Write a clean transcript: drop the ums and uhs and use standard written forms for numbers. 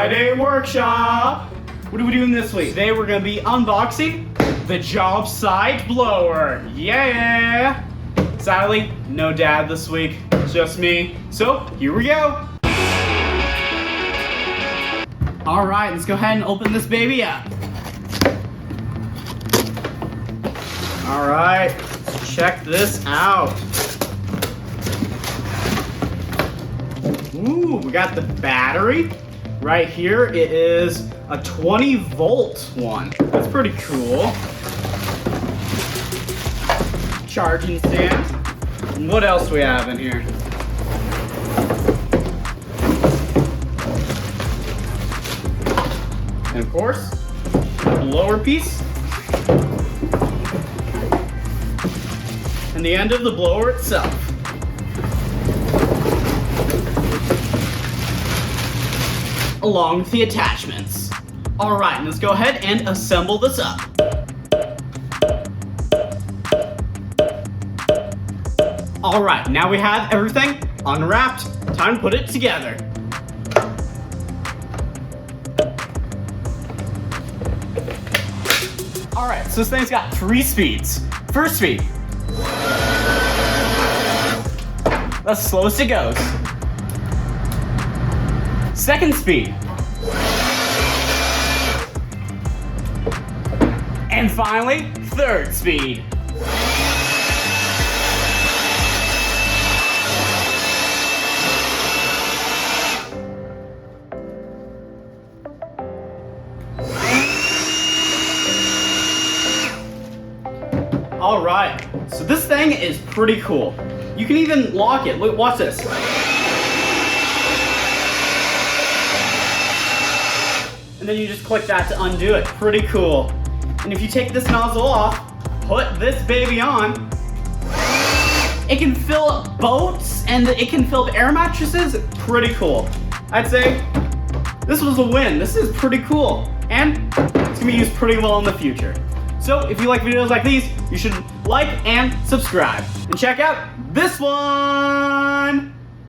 Friday workshop. What are we doing this week? Today we're gonna be unboxing the Jobsite blower. Yeah! Sadly, no dad this week, just me. So here we go. All right, let's go ahead and open this baby up. All right, let's check this out. Ooh, we got the battery. Right here, it is a 20-volt one. That's pretty cool. Charging stand. And what else do we have in here? And of course, the lower piece. And the end of the blower itself. Along with the attachments. All right, let's go ahead and assemble this up. All right, now we have everything unwrapped. Time to put it together. All right, so this thing's got 3 speeds. First speed. That's the slowest it goes. Second speed. And finally, third speed. All right, so this thing is pretty cool. You can even lock it. Look, watch this. And then you just click that to undo it. Pretty cool. And if you take this nozzle off, put this baby on, it can fill up boats and it can fill up air mattresses. Pretty cool. I'd say this was a win. This is pretty cool. And it's gonna be used pretty well in the future. So if you like videos like these, you should like and subscribe. And check out this one.